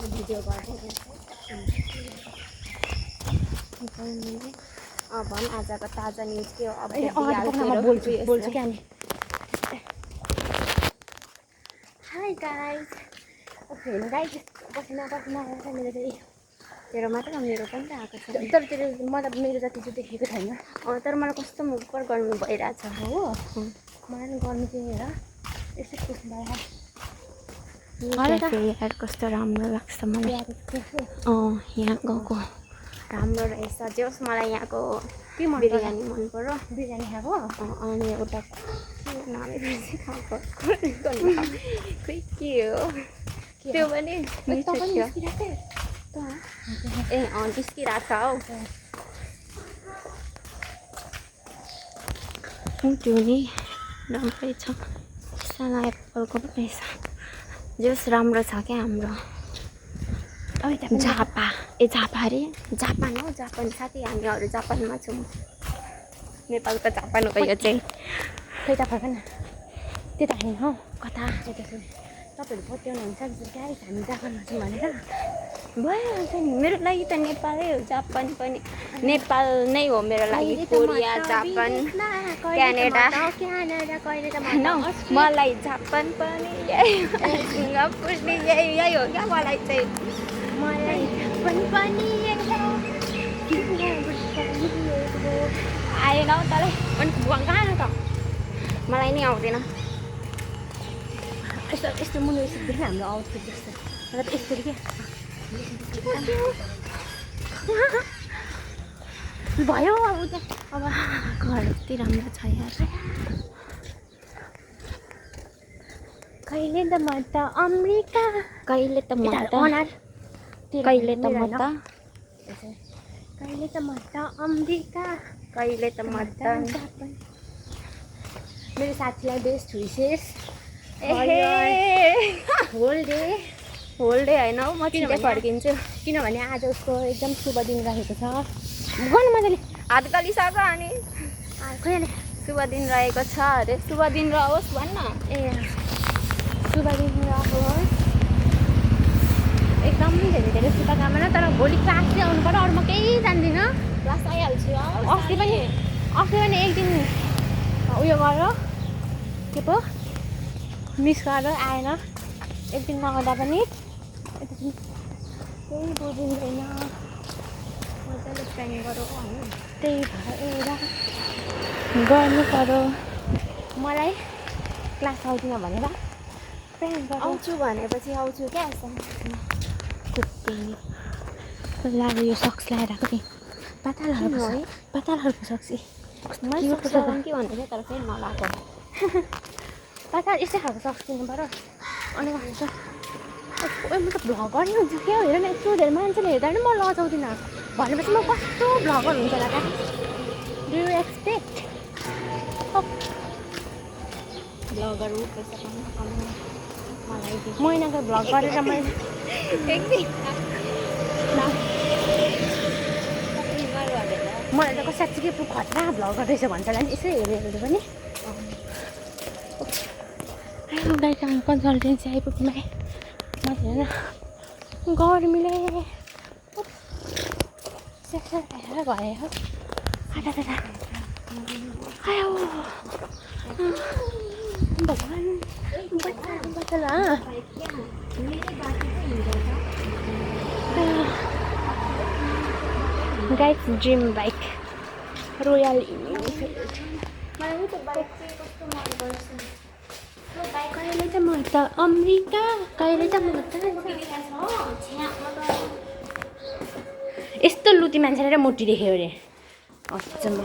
video गर्दै भन् आजको ताजा न्युज के हो अपडेट बोल्छु क्या नि हाई गाइस हेर्नु गाइस पसिना आएको छ मेरो चाहिँ तेरो मात्र मेरो पनि त आएको छ तर तेरो मतलब मेरो जति चाहिँ देखेको छैन तर मलाई कस्तो मुखर गर्मी भइरहेछ हो मलाई नि गर्मी चाहिँ हेर यसो पुस्नु यार कस्तो राम्रो लाग्छ मलाई यहाँ गएको राम्रो रहेछ जोस् मलाई यहाँको बिरयानी मन पर्यो बिरयानी खाएको अनि एउटा नामै खाएको के हो त्यो पनि निस्किरहेको छ हौ त्यो नि राम्रै छ सानो एप्पलको पनि छ जोस् राम्रो छ क्या हाम्रो झापा झापा अरे जापान हो जापान साथी हामीहरू जापानमा छौँ नेपालको जापान हो यो चाहिँ खै त फर्क न त्यता होइन हौ कता तपाईँहरू पत्याउनुहुन्छ गाइस हामी जापानमा छौँ भनेर भइहाल्छ नि मेरो लागि त नेपालै हो जापान पनि नेपाल नै हो मेरो लागि कोरिया जापान क्यानाडा मलाई जापान पनि यही सिङ्गापुर नि यही हो क्या मलाई चाहिँ मलाई जापान पनि आएन हौ तँलाई अनि कहाँ त मलाई नि आउँदैन यस्तो यस्तो मुनि देख्न हाम्रो आउटफिट जस्तो तर त यस्तो क्या भयो अब अब घर कति राम्रो छ यार कहिले त म त अमेरिका कहिले त म त कहिले त म त कहिले त म त अमेरिका कहिले त म त मेरो साथीलाई बेस्ट विशेष होल डे होइन हौ म छिटै फर्किन्छु किनभने आज उसको एकदम शुभ दिन रहेको छ गर्नु मजाले हात गलिसक्यो अनि शुभ दिन रहेको छ अरे शुभ दिन रहोस् भन्न शुभ दिन रहोस् एकदम धेरै शुभकामना तर भोलि क्लास चाहिँ आउनु पर्यो अरू म केही जान्दिनँ क्लास आइहाल्छु अस्ति पनि एक दिन उयो गर के पो मिस गरेर आएन एक दिन नगर्दा पनि केही बुझिँदैन मजाले प्लान गरौँ होइन त्यही भएर गर्नु पर्यो मलाई क्लास आउँदिनँ भनेर प्लान गर आउँछु भनेपछि आउँछु क्या लाएर यो सक्स लगाएर आएको नि पातालहरूको सक्स मैले के भन्दै थिएँ तर फेरि नलाएको पाताल यस्तै खालको सक्स किन्नु पर्यो अनि भन्छ म त भ्लगर नै हुन्छु क्या हेर न यस्तो धेरै मान्छेले हेर्दा पनि म लजाउँदिनँ भनेपछि म कस्तो भ्लगर हुन्छ होला क्या डु यु एक्सपेक्ट भ्लगर हो पैसा कमाउनु मलाई महिनाको भ्लग गरेर मैले मलाई त कसै साँच्चीकै पो खतरा भ्लगर रहेछ भन्छ होला नि यसो हेरेर पनि गाइस हामी कन्सल्टेन्सी आइपुग्नु म हेर न गर्मीले भयो भगवान् गाइस ड्रिम बाइक रोयल कहिले त म त अमेरिका कहिले त म त यस्तो लुती मान्छेले र मोटी देख्यो अरे अचम्म